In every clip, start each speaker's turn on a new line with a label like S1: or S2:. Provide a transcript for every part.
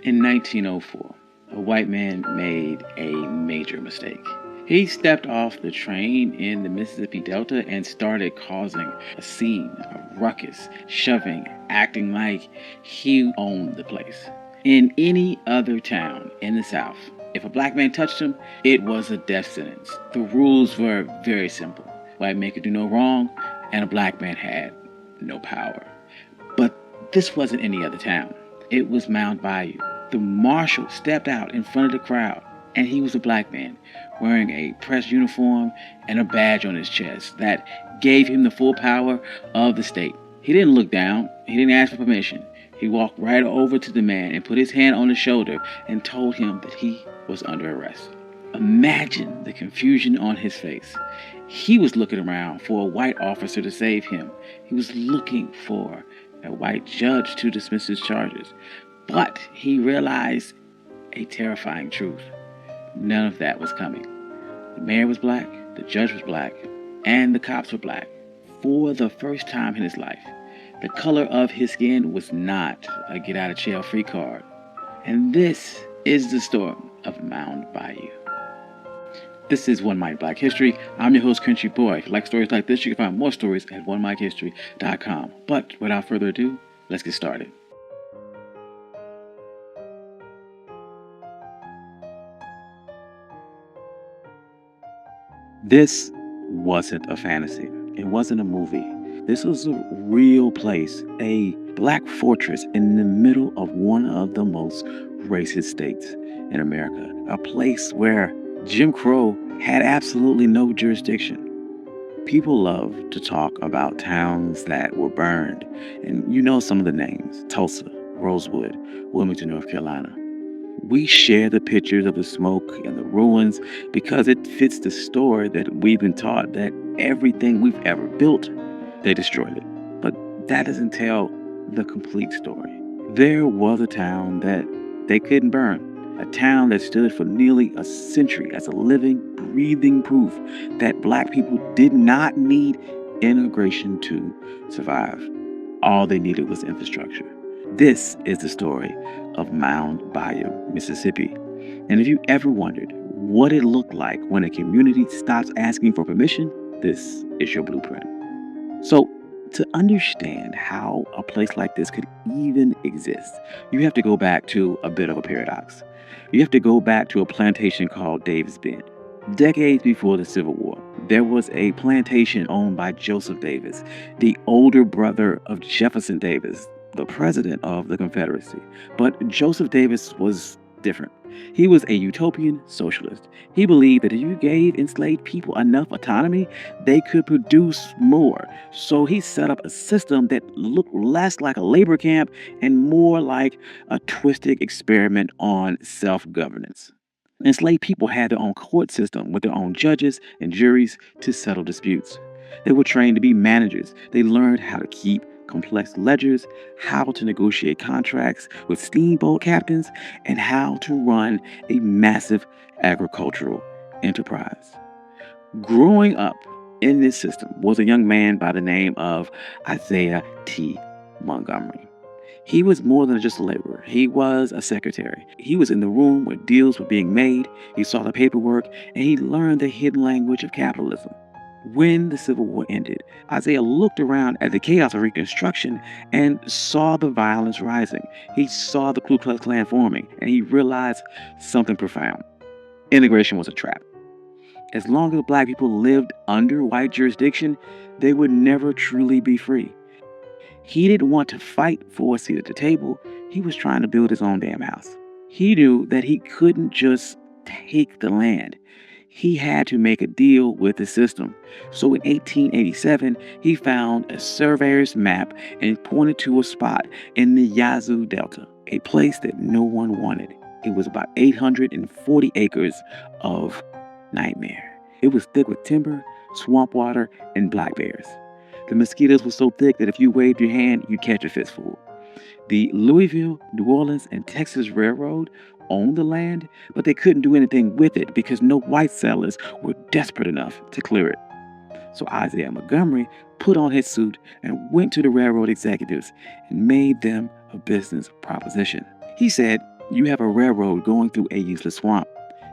S1: In 1904, a white man made a major mistake. He stepped off the train in the Mississippi Delta and started causing a scene, a ruckus, shoving, acting like he owned the place. In any other town in the South, if a black man touched him, it was a death sentence. The rules were very simple. White man could do no wrong, and a black man had no power. But this wasn't any other town. It was Mound Bayou. The marshal stepped out in front of the crowd, and he was a black man wearing a press uniform and a badge on his chest that gave him the full power of the state. He didn't look down. He didn't ask for permission. He walked right over to the man and put his hand on his shoulder and told him that he was under arrest. Imagine the confusion on his face. He was looking around for a white officer to save him. He was looking for a white judge to dismiss his charges. But he realized a terrifying truth. None of that was coming. The mayor was black, the judge was black, and the cops were black. For the first time in his life, the color of his skin was not a get-out-of-jail-free card. And this is the story of Mound Bayou. This is One Mic Black History. I'm your host, Country Boy. If you like stories like this, you can find more stories at onemichistory.com. But without further ado, let's get started. This wasn't a fantasy. It wasn't a movie. This was a real place, a black fortress in the middle of one of the most racist states in America. A place where Jim Crow had absolutely no jurisdiction. People love to talk about towns that were burned, and you know some of the names: Tulsa, Rosewood, Wilmington, North Carolina. We share the pictures of the smoke and the ruins because it fits the story that we've been taught that everything we've ever built, they destroyed it. But that doesn't tell the complete story. There was a town that they couldn't burn. A town that stood for nearly a century as a living, breathing proof that black people did not need immigration to survive. All they needed was infrastructure. This is the story of Mound Bayou, Mississippi. And if you ever wondered what it looked like when a community stops asking for permission, this is your blueprint. So, to understand how a place like this could even exist, you have to go back to a bit of a paradox. You have to go back to a plantation called Davis Bend. Decades before the Civil War, there was a plantation owned by Joseph Davis, the older brother of Jefferson Davis, the president of the Confederacy. But Joseph Davis was different. He was a utopian socialist. He believed that if you gave enslaved people enough autonomy, they could produce more. So he set up a system that looked less like a labor camp and more like a twisted experiment on self-governance. Enslaved people had their own court system with their own judges and juries to settle disputes. They were trained to be managers. They learned how to keep complex ledgers, how to negotiate contracts with steamboat captains, and how to run a massive agricultural enterprise. Growing up in this system was a young man by the name of Isaiah T. Montgomery. He was more than just a laborer. He was a secretary. He was in the room where deals were being made. He saw the paperwork, and he learned the hidden language of capitalism. When the Civil War ended, Isaiah looked around at the chaos of Reconstruction and saw the violence rising. He saw the Ku Klux Klan forming, and he realized something profound. Integration was a trap. As long as black people lived under white jurisdiction, they would never truly be free. He didn't want to fight for a seat at the table. He was trying to build his own damn house. He knew that he couldn't just take the land. He had to make a deal with the system. So in 1887, he found a surveyor's map and pointed to a spot in the Yazoo Delta, a place that no one wanted. It was about 840 acres of nightmare. It was thick with timber, swamp water, and black bears. The mosquitoes were so thick that if you waved your hand, you'd catch a fistful. The Louisville, New Orleans, and Texas Railroad owned the land, but they couldn't do anything with it because no white settlers were desperate enough to clear it. So Isaiah Montgomery put on his suit and went to the railroad executives and made them a business proposition. He said, You have a railroad going through a useless swamp.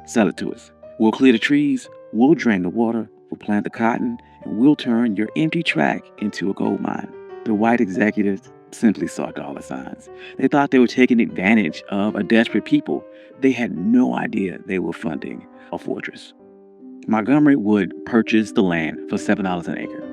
S1: Sell it to us. We'll clear the trees, we'll drain the water, we'll plant the cotton, and we'll turn your empty track into a gold mine. The white executives simply saw dollar signs. They thought they were taking advantage of a desperate people. They had no idea they were funding a fortress. Montgomery would purchase the land for $7 an acre.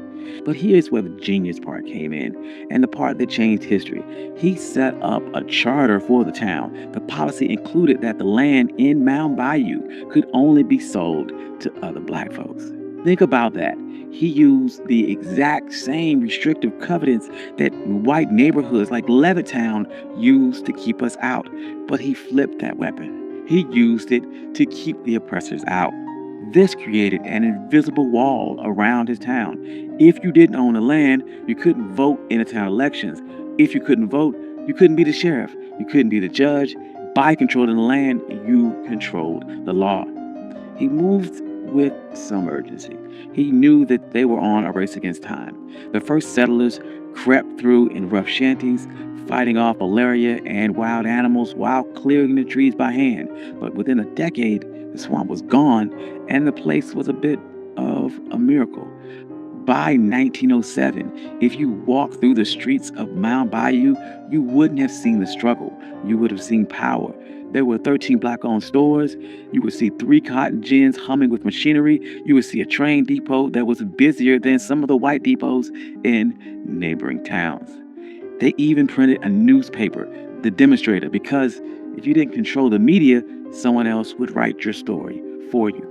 S1: But here's where the genius part came in, and the part that changed history. He set up a charter for the town. The policy included that the land in Mound Bayou could only be sold to other black folks. Think about that. He used the exact same restrictive covenants that white neighborhoods like Levittown used to keep us out, but he flipped that weapon. He used it to keep the oppressors out. This created an invisible wall around his town. If you didn't own the land, you couldn't vote in the town elections. If you couldn't vote, you couldn't be the sheriff. You couldn't be the judge. By controlling the land, you controlled the law. He moved with some urgency. He knew that they were on a race against time. The first settlers crept through in rough shanties, fighting off malaria and wild animals while clearing the trees by hand. But within a decade, the swamp was gone, and the place was a bit of a miracle. By 1907, if you walked through the streets of Mound Bayou, you wouldn't have seen the struggle. You would have seen power. There were 13 black-owned stores. You would see 3 cotton gins humming with machinery. You would see a train depot that was busier than some of the white depots in neighboring towns. They even printed a newspaper, The Demonstrator, because if you didn't control the media, someone else would write your story for you.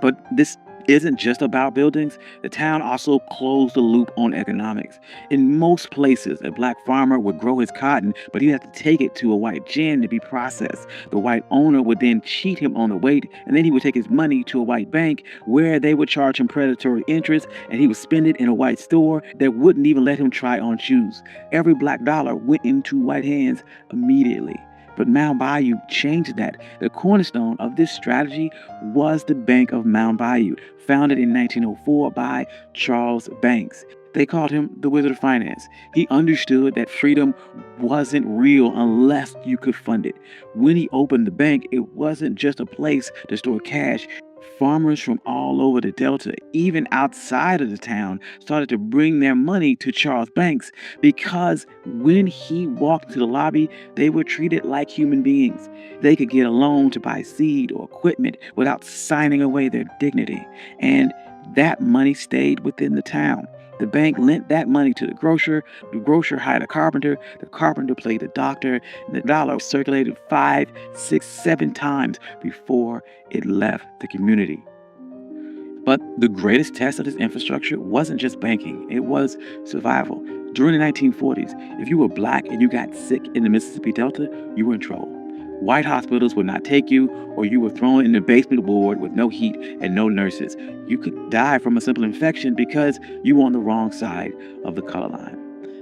S1: But this isn't just about buildings. The town also closed the loop on economics. In most places, a black farmer would grow his cotton, but he'd have to take it to a white gin to be processed. The white owner would then cheat him on the weight, and then he would take his money to a white bank where they would charge him predatory interest, and he would spend it in a white store that wouldn't even let him try on shoes. Every black dollar went into white hands immediately. But Mound Bayou changed that. The cornerstone of this strategy was the Bank of Mound Bayou, founded in 1904 by Charles Banks. They called him the Wizard of Finance. He understood that freedom wasn't real unless you could fund it. When he opened the bank, it wasn't just a place to store cash. Farmers from all over the Delta, even outside of the town, started to bring their money to Charles Banks because when he walked to the lobby, they were treated like human beings. They could get a loan to buy seed or equipment without signing away their dignity. And that money stayed within the town. The bank lent that money to the grocer hired a carpenter, the carpenter played the doctor, and the dollar circulated 5, 6, 7 times before it left the community. But the greatest test of this infrastructure wasn't just banking, it was survival. During the 1940s, if you were black and you got sick in the Mississippi Delta, you were in trouble. White hospitals would not take you, or you were thrown in the basement ward with no heat and no nurses. You could die from a simple infection because you were on the wrong side of the color line.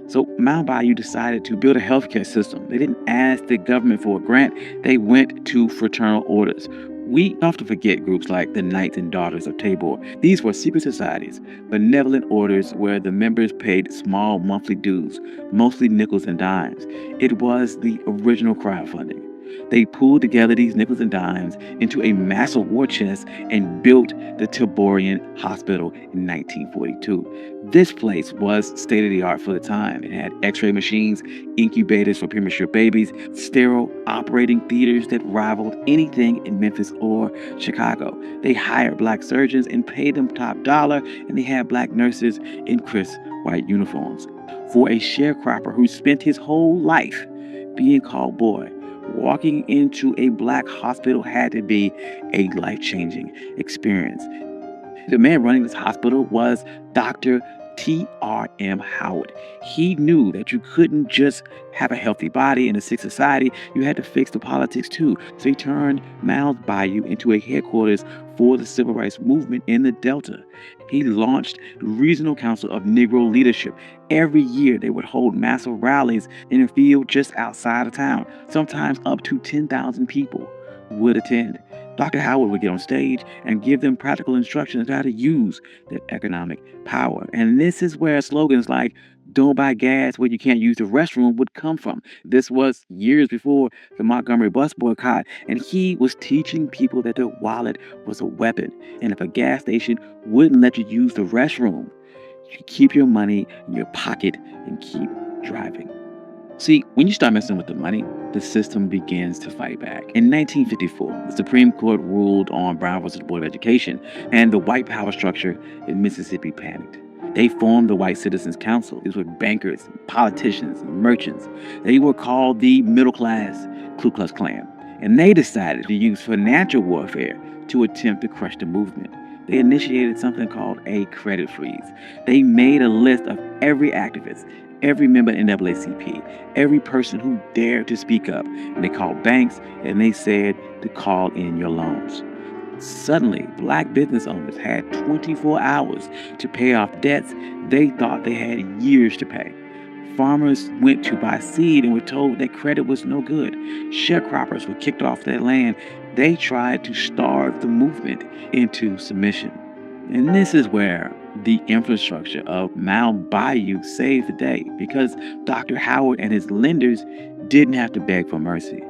S1: So Mound Bayou decided to build a healthcare system. They didn't ask the government for a grant. They went to fraternal orders. We often forget groups like the Knights and Daughters of Tabor. These were secret societies, benevolent orders where the members paid small monthly dues, mostly nickels and dimes. It was the original crowdfunding. They pulled together these nickels and dimes into a massive war chest and built the Taborian Hospital in 1942. This place was state-of-the-art for the time. It had x-ray machines, incubators for premature babies, sterile operating theaters that rivaled anything in Memphis or Chicago. They hired black surgeons and paid them top dollar, and they had black nurses in crisp white uniforms. For a sharecropper who spent his whole life being called boy, walking into a black hospital had to be a life-changing experience. The man running this hospital was Dr. T.R.M. Howard. He knew that you couldn't just have a healthy body in a sick society. You had to fix the politics too. So he turned Mound Bayou into a headquarters for the civil rights movement in the Delta. He launched the Regional Council of Negro Leadership. Every year they would hold massive rallies in a field just outside of town. Sometimes up to 10,000 people would attend. Dr. Howard would get on stage and give them practical instructions on how to use their economic power. And this is where slogans like Don't buy gas where you can't use the restroom would come from. This was years before the Montgomery bus boycott, and he was teaching people that their wallet was a weapon. And if a gas station wouldn't let you use the restroom, you keep your money in your pocket and keep driving. See, when you start messing with the money, the system begins to fight back. In 1954, the Supreme Court ruled on Brown versus Board of Education, and the white power structure in Mississippi panicked. They formed the White Citizens Council. These were bankers, politicians, and merchants. They were called the middle class Ku Klux Klan. And they decided to use financial warfare to attempt to crush the movement. They initiated something called a credit freeze. They made a list of every activist, every member in NAACP, every person who dared to speak up. And they called banks and they said to call in your loans. Suddenly, black business owners had 24 hours to pay off debts they thought they had years to pay. Farmers went to buy seed and were told that credit was no good. Sharecroppers were kicked off their land. They tried to starve the movement into submission. And this is where the infrastructure of Mound Bayou saved the day, because Dr. Howard and his lenders didn't have to beg for mercy.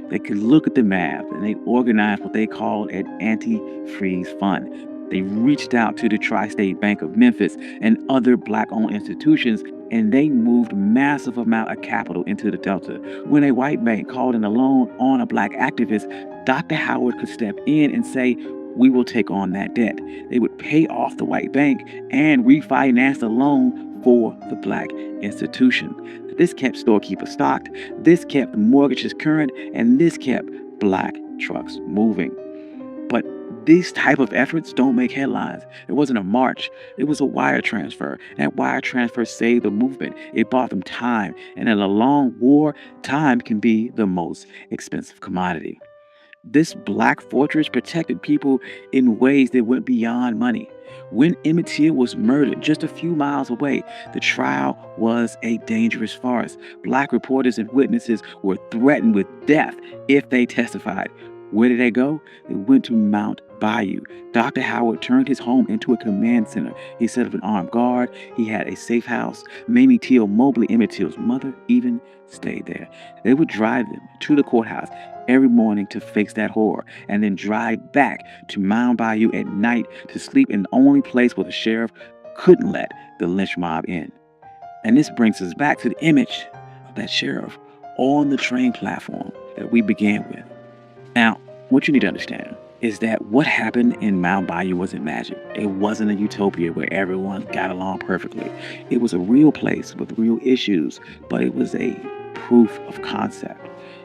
S1: They could look at the map and they organized what they called an anti-freeze fund. They reached out to the Tri-State Bank of Memphis and other black-owned institutions, and they moved massive amount of capital into the Delta. When a white bank called in a loan on a black activist, Dr. Howard could step in and say, "We will take on that debt." They would pay off the white bank and refinance the loan for the black institution. This kept storekeepers stocked, this kept mortgages current, and this kept black trucks moving. But these type of efforts don't make headlines. It wasn't a march. It was a wire transfer. That wire transfer saved the movement. It bought them time. And in a long war, time can be the most expensive commodity. This black fortress protected people in ways that went beyond money. When Emmett Till was murdered just a few miles away, the trial was a dangerous farce. Black reporters and witnesses were threatened with death if they testified. Where did they go? They went to Mound Bayou. Dr. Howard turned his home into a command center. He set up an armed guard. He had a safe house. Mamie Till Mobley, Emmett Till's mother, even stayed there. They would drive them to the courthouse every morning to face that horror, and then drive back to Mound Bayou at night to sleep in the only place where the sheriff couldn't let the lynch mob in. And this brings us back to the image of that sheriff on the train platform that we began with. Now, what you need to understand is that what happened in Mound Bayou wasn't magic. It wasn't a utopia where everyone got along perfectly. It was a real place with real issues, but it was a proof of concept.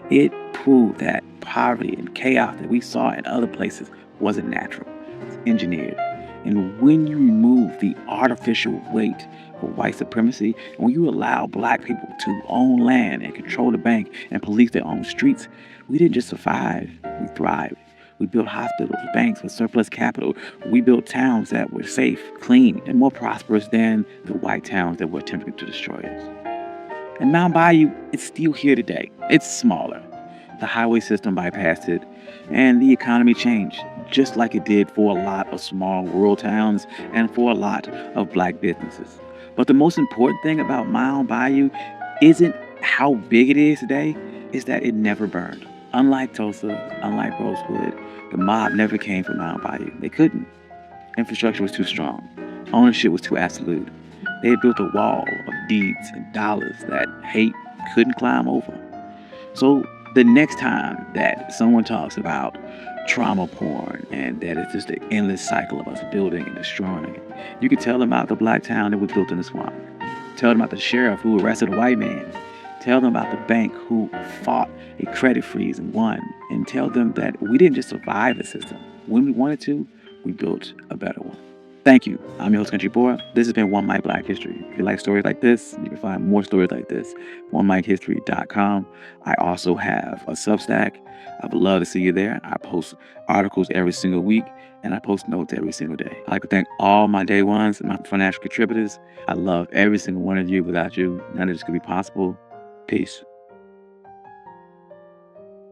S1: It proved that poverty and chaos that we saw in other places wasn't natural. It's engineered. And when you remove the artificial weight of white supremacy, and when you allow black people to own land and control the bank and police their own streets, we didn't just survive, we thrived. We built hospitals, banks with surplus capital. We built towns that were safe, clean, and more prosperous than the white towns that were attempting to destroy us. And Mound Bayou, it's still here today. It's smaller. The highway system bypassed it, and the economy changed, just like it did for a lot of small rural towns and for a lot of black businesses. But the most important thing about Mound Bayou isn't how big it is today, is that it never burned. Unlike Tulsa, unlike Rosewood, the mob never came from Mound Bayou. They couldn't. Infrastructure was too strong. Ownership was too absolute. They had built a wall of deeds and dollars that hate couldn't climb over. So the next time that someone talks about trauma porn and that it's just an endless cycle of us building and destroying it, you can tell them about the black town that was built in the swamp. Tell them about the sheriff who arrested a white man. Tell them about the bank who fought a credit freeze and won. And tell them that we didn't just survive the system. When we wanted to, we built a better one. Thank you. I'm your host, Country Boy. This has been One Mic Black History. If you like stories like this, you can find more stories like this on OneMicHistory.com. I also have a Substack. I would love to see you there. I post articles every single week, and I post notes every single day. I'd like to thank all my day ones and my financial contributors. I love every single one of you. Without you, none of this could be possible. Peace.